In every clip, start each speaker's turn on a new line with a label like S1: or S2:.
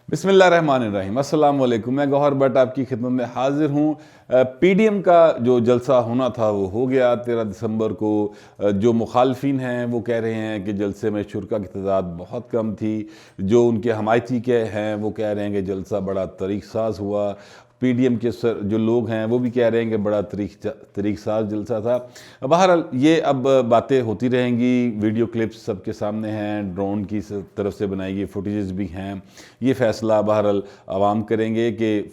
S1: बिस्मिल्लाहिर्रहमानिर्रहीम, अस्सलाम वालेकुम। मैं गौहर भट्ट आपकी खिदमत में हाजिर हूँ। पीडीएम का जो जलसा होना था वो हो गया 13 दिसंबर को। जो मुखालफिन हैं वो कह रहे हैं कि जलसे में शुरा की तादाद बहुत कम थी। जो उनके हमायती के हैं वो कह रहे हैं कि जलसा बड़ा तरीक़ साज हुआ। पीडीएम के जो लोग हैं वो भी कह रहे हैं कि बड़ा तरीक़ साज जलसा था। बहरहाल ये अब बातें होती रहेंगी। वीडियो क्लिप्स सबके सामने हैं, ड्रोन की तरफ से बनाई गई फुटेजेस भी हैं। ये फ़ैसला बहरहाल आवाम करेंगे कि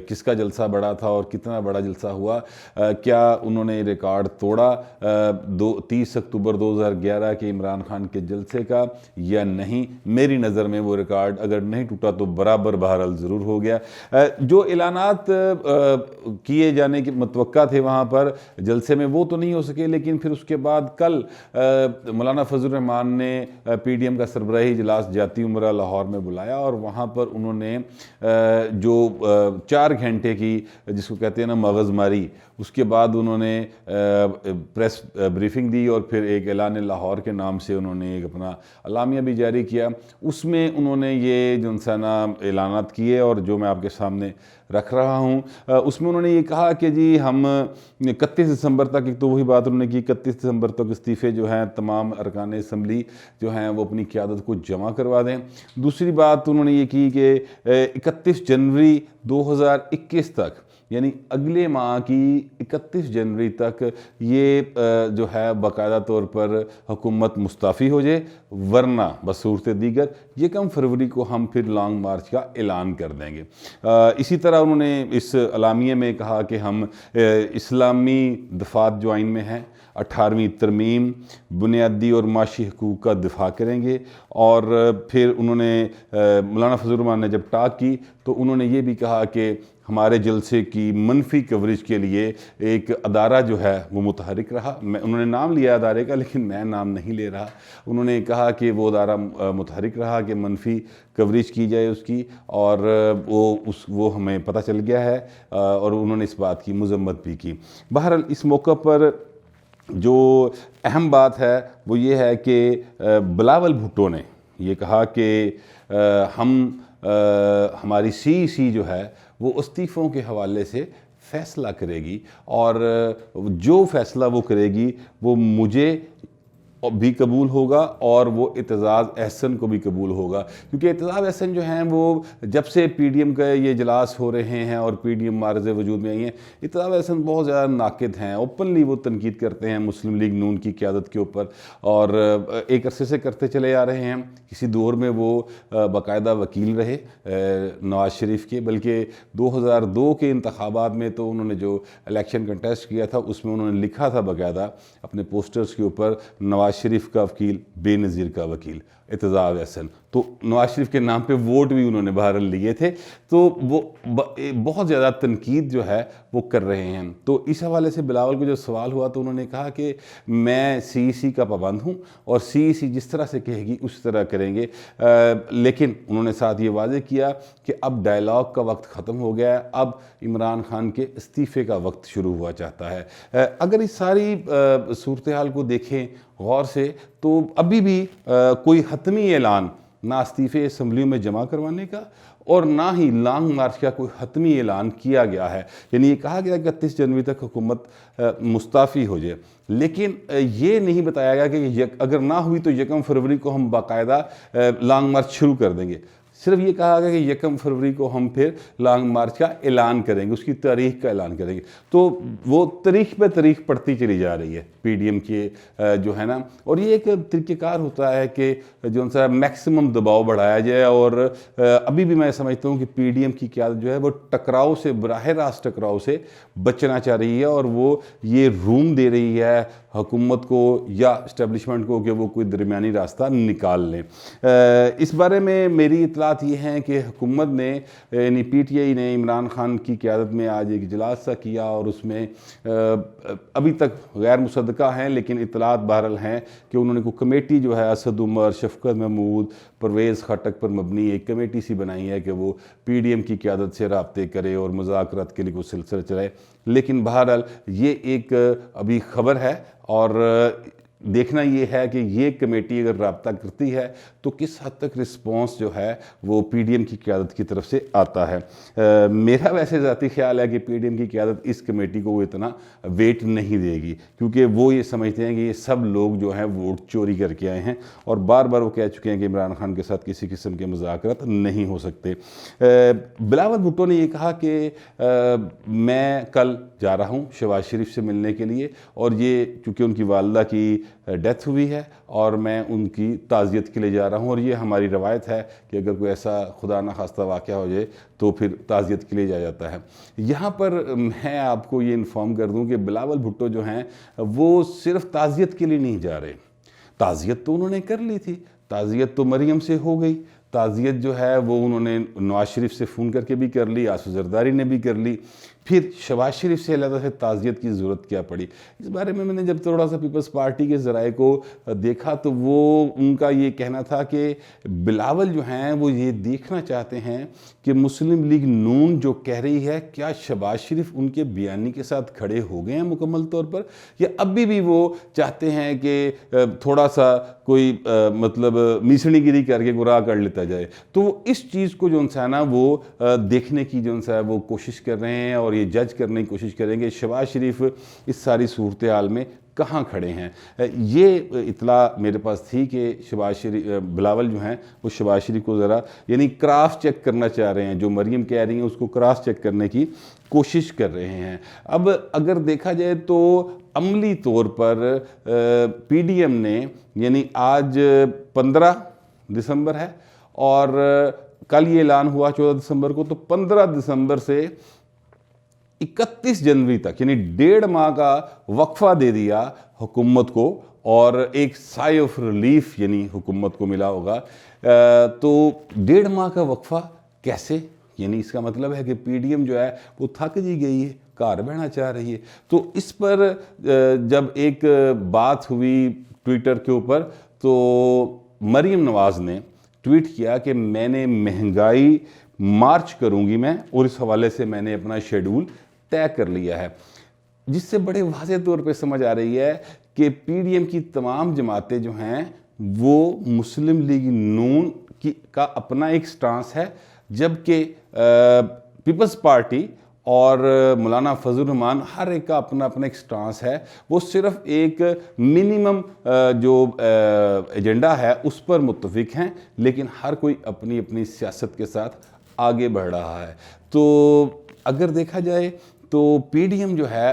S1: किसका जलसा बड़ा था और कितना बड़ा जलसा हुआ। क्या उन्होंने रिकॉर्ड तोड़ा 30 अक्टूबर 2011 के इमरान खान के जलसे का या नहीं। मेरी नज़र में वो रिकॉर्ड अगर नहीं टूटा तो बराबर बहरहाल ज़रूर हो गया। जो ऐलानात किए जाने के मुतवक्का थे वहाँ पर जलसे में वो तो नहीं हो सके, लेकिन फिर उसके बाद कल मौलाना फजल रहमान ने पीडीएम का सरबराही इजलास जाती उमरा लाहौर में बुलाया और वहाँ पर उन्होंने जो 4 घंटे की जिसको कहते हैं ना मगज़मारी, उसके बाद उन्होंने प्रेस ब्रीफिंग दी और फिर एक ऐलान लाहौर के नाम से उन्होंने एक अपना अलामिया भी जारी किया। उसमें उन्होंने ये जो ना ऐलानात किए और जो मैं आपके सामने रख रहा हूँ। उसमें उन्होंने ये कहा कि जी हम 31 दिसंबर तक, एक तो वही बात उन्होंने की 31 दिसंबर तक इस्तीफ़े जो हैं तमाम अरकान असम्बली जो हैं वो अपनी क़यादत को जमा करवा दें। दूसरी बात उन्होंने ये की कि 31 जनवरी 2021 तक, यानी अगले माह की 31 जनवरी तक ये जो है बाकायदा तौर पर हुकूमत मुस्ताफ़ी हो जाए, वरना बसूरत दीगर 1 फरवरी को हम फिर लॉन्ग मार्च का ऐलान कर देंगे। इसी तरह उन्होंने इस अलामिये में कहा कि हम इस्लामी दफात जो आइन में हैं 18वीं तरमीम, बुनियादी और माशी हकूक़ का दिफा करेंगे। और फिर उन्होंने मौलाना फजल रहमान ने जब टाक की तो उन्होंने ये भी कहा कि हमारे जलसे की मनफी कवरेज के लिए एक अदारा जो है वो मुतहरिक रहा। उन्होंने नाम लिया अदारे का, लेकिन मैं नाम नहीं ले रहा। उन्होंने कहा कि वो अदारा मुतहरिक रहा कि मनफी कवरेज की जाए उसकी, और वो हमें पता चल गया है और उन्होंने इस बात की मजम्मत भी की। बहरहाल इस मौका पर जो अहम बात है वो ये है कि बिलावल भुट्टो ने ये कहा कि हमारी सीईसी जो है वो इस्तीफ़ों के हवाले से फ़ैसला करेगी और जो फ़ैसला वो करेगी वो मुझे भी कबूल होगा और वो एतज़ाज़ अहसन को भी कबूल होगा, क्योंकि एतज़ाज़ अहसन जो हैं वो जब से पीडीएम का ये इजलास हो रहे हैं और पीडीएम मारज़ वजूद में आई हैं, एतज़ाज़ अहसन बहुत ज़्यादा नाकिद हैं। ओपनली वो तनकीद करते हैं मुस्लिम लीग नून की क़यादत के ऊपर और एक अरसे से करते चले आ रहे हैं। किसी दौर में वो बाकायदा वकील रहे नवाज़ शरीफ के, बल्कि 2002 के इंतखाबात में तो उन्होंने जो इलेक्शन कंटेस्ट किया था उसमें उन्होंने लिखा था बाकायदा अपने पोस्टर्स के ऊपर नवाज़ शरीफ का वकील, बेनज़ीर का वकील, एतज़ाज़ अहसन। तो नवाज शरीफ के नाम पे वोट भी उन्होंने बहरहाल लिए थे। तो वो बहुत ज़्यादा तनकीद जो है वो कर रहे हैं। तो इस हवाले से बिलावल को जो सवाल हुआ तो उन्होंने कहा कि मैं सीईसी का पाबंद हूँ और सीईसी जिस तरह से कहेगी उस तरह करेंगे। लेकिन उन्होंने साथ ये वाज़ेह किया कि अब डायलॉग का वक्त ख़त्म हो गया है, अब इमरान खान के इस्तीफ़े का वक्त शुरू हुआ चाहता है। अगर इस सारी सूरत हाल को देखें गौर से तो अभी भी कोई हतमी ऐलान ना इस्तीफ़े असम्बलियों में जमा करवाने का और ना ही लॉन्ग मार्च का कोई हतमी ऐलान किया गया है। यानी ये कहा गया कि 31 जनवरी तक हुकूमत मुस्ताफ़ी हो जाए, लेकिन ये नहीं बताया गया कि अगर ना हुई तो 1 फरवरी को हम बाकायदा लॉन्ग मार्च शुरू कर देंगे। सिर्फ ये कहा गया कि 1 फरवरी को हम फिर लॉन्ग मार्च का ऐलान करेंगे, उसकी तारीख का ऐलान करेंगे। तो वो तारीख पे तारीख पड़ती चली जा रही है पीडीएम के जो है ना, और ये एक तरीक़ेकार होता है कि जो सा मैक्सिमम दबाव बढ़ाया जाए। और अभी भी मैं समझता हूँ कि पीडीएम की क़यादत जो है वो टकराव से, बराह रास्त टकराव से बचना चाह रही है और वो ये रूम दे रही है हुकूमत को या इस्टेब्लिशमेंट को कि वो कोई दरमियानी रास्ता निकाल लें। इस बारे में मेरी इतलात ये हैं कि हुकूमत ने यानी पीटीआई ने इमरान खान की क़यादत में आज एक इजलास सा किया और उसमें अभी तक गैर मुसद्दक़ा हैं, लेकिन इतलात बहरहाल हैं कि उन्होंने कोई कमेटी जो है असद उमर, शफकत महमूद, परवेज़ खटक पर मबनी एक कमेटी सी बनाई है कि वो पीडीएम की क़यादत से राब्ते करे और मुज़ाकरात के लिए कोई सिलसिला चलाए। लेकिन बहरहाल ये एक अभी ख़बर है और देखना ये है कि ये कमेटी अगर राब्ता करती है तो किस हद तक रिस्पॉन्स जो है वो पीडीएम की क़यादत की तरफ से आता है। मेरा वैसे ज़ाती ख्याल है कि पीडीएम की क़यादत इस कमेटी को वो इतना वेट नहीं देगी, क्योंकि वो ये समझते हैं कि ये सब लोग जो हैं वोट चोरी करके आए हैं और बार बार वो कह चुके हैं कि इमरान खान के साथ किसी किस्म के मुज़ाकरात नहीं हो सकते। बिलावल भुट्टो ने ये कहा कि मैं कल जा रहा हूँ शहबाज शरीफ से मिलने के लिए, और ये चूँकि उनकी वालदा की डेथ हुई है और मैं उनकी ताज़ियत के लिए जा रहा हूँ, और ये हमारी रवायत है कि अगर कोई ऐसा खुदा न खास्ता वाक़या हो जाए तो फिर ताज़ियत के लिए जाया जाता है। यहाँ पर मैं आपको ये इन्फॉर्म कर दूँ कि बिलावल भुट्टो जो हैं वो सिर्फ ताज़ियत के लिए नहीं जा रहे। ताज़ियत तो उन्होंने कर ली थी, ताज़ियत तो मरियम से हो गई, ताज़ियत जो है वो उन्होंने नवाज शरीफ से फ़ोन करके भी कर ली, आसू जरदारी ने भी कर ली, फिर शहबाज शरीफ से अलग से ताज़ियत की ज़रूरत क्या पड़ी। इस बारे में मैंने जब थोड़ा सा पीपल्स पार्टी के ज़राए को देखा तो वो उनका ये कहना था कि बिलावल जो हैं वो ये देखना चाहते हैं कि मुस्लिम लीग नून जो कह रही है क्या शहबाज शरीफ उनके बयानी के साथ खड़े हो गए हैं मुकम्मल तौर पर, या अभी भी वो चाहते हैं कि थोड़ा सा कोई मतलब मीसणीगिरी करके गुराह कर लेता जाए। तो इस चीज़ को जो है ना वो देखने की जो है वो कोशिश कर रहे हैं और ये जज करने की कोशिश करेंगे शहबाज शरीफ इस सारी सूरत हाल में कहाँ खड़े हैं। ये इतला मेरे पास थी कि शहबाज शरीफ बिलावल जो हैं वो शहबाज शरीफ को ज़रा यानी क्रॉस चेक करना चाह रहे हैं, जो मरियम कह रही हैं उसको क्रॉस चेक करने की कोशिश कर रहे हैं। अब अगर देखा जाए तो अमली तौर पर पीडीएम ने यानी आज 15 दिसंबर है और कल ये ऐलान हुआ 14 दिसंबर को, तो 15 दिसंबर से 31 जनवरी तक यानी 1.5 माह का वक्फा दे दिया हुकूमत को, और एक साई ऑफ रिलीफ यानी हुकूमत को मिला होगा। तो 1.5 माह का वक्फा कैसे, यानी इसका मतलब है कि पीडीएम जो है वो थक जी गई है, घर बहना चाह रही है। तो इस पर जब एक बात हुई ट्विटर के ऊपर तो मरियम नवाज़ ने ट्वीट किया कि मैंने महंगाई मार्च करूंगी मैं, और इस हवाले से मैंने अपना शेड्यूल तय कर लिया है, जिससे बड़े वाज़े तौर पे समझ आ रही है कि पीडीएम की तमाम जमातें जो हैं वो मुस्लिम लीग नून का अपना एक स्टांस है, जबकि पीपल्स पार्टी और मौलाना फजल रहमान हर एक का अपना अपना एक स्टांस है। वो सिर्फ एक मिनिमम जो एजेंडा है उस पर मुत्तफिक हैं, लेकिन हर कोई अपनी अपनी सियासत के साथ आगे बढ़ रहा है। तो अगर देखा जाए तो पीडीएम जो है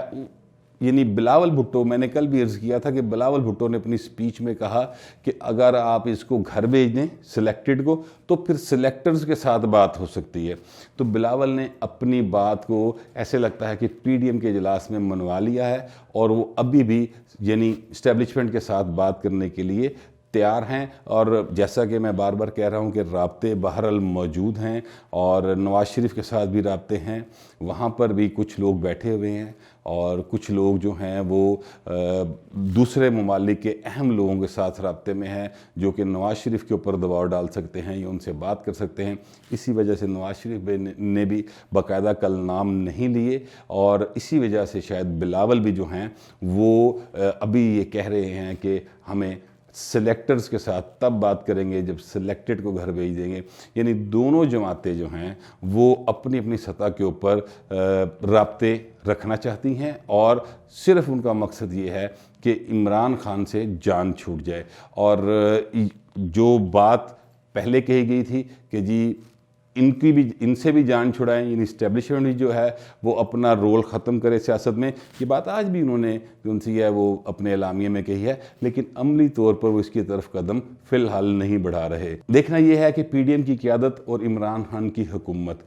S1: यानी बिलावल भुट्टो, मैंने कल भी अर्ज़ किया था कि बिलावल भुट्टो ने अपनी स्पीच में कहा कि अगर आप इसको घर भेज दें सिलेक्टेड को तो फिर सिलेक्टर्स के साथ बात हो सकती है। तो बिलावल ने अपनी बात को ऐसे लगता है कि पीडीएम के इजलास में मनवा लिया है और वो अभी भी यानी इस्टेब्लिशमेंट के साथ बात करने के लिए तैयार हैं। और जैसा कि मैं बार बार कह रहा हूं कि राब्ते बहरहाल मौजूद हैं और नवाज शरीफ के साथ भी राब्ते हैं, वहाँ पर भी कुछ लोग बैठे हुए हैं और कुछ लोग जो हैं वो दूसरे ममालिक के अहम लोगों के साथ राब्ते में हैं जो कि नवाज शरीफ के ऊपर दबाव डाल सकते हैं या उनसे बात कर सकते हैं। इसी वजह से नवाज शरीफ ने भी बाकायदा कल नाम नहीं लिए और इसी वजह से शायद बिलावल भी जो हैं वो अभी ये कह रहे हैं कि हमें सिलेक्टर्स के साथ तब बात करेंगे जब सिलेक्टेड को घर भेज देंगे। यानी दोनों जमातें जो हैं वो अपनी अपनी सतह के ऊपर राब्ते रखना चाहती हैं और सिर्फ उनका मकसद ये है कि इमरान खान से जान छूट जाए। और जो बात पहले कही गई थी कि जी इनसे भी जान छुड़ाएं, यानी इस्टेब्लिशमेंट भी जो है वो अपना रोल ख़त्म करे सियासत में, ये बात आज भी उन्होंने जो उनसे है वो अपने एलामिये में कही है, लेकिन अमली तौर पर वो इसकी तरफ कदम फ़िलहाल नहीं बढ़ा रहे। देखना ये है कि पीडीएम की क़यादत और इमरान खान की हुकूमत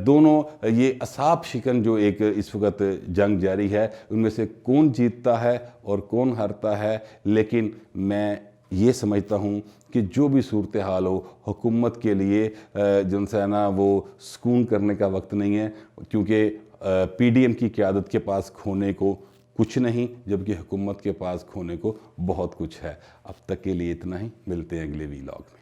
S1: दोनों ये असाब शिकन जो एक इस वक्त जंग जारी है उनमें से कौन जीतता है और कौन हारता है। लेकिन मैं ये समझता हूँ कि जो भी सूरत हाल हो हुकूमत के लिए जो है ना वो सुकून करने का वक्त नहीं है, क्योंकि पीडीएम की क़यादत के पास खोने को कुछ नहीं जबकि हुकूमत के पास खोने को बहुत कुछ है। अब तक के लिए इतना ही, मिलते हैं अगले वीलॉग में।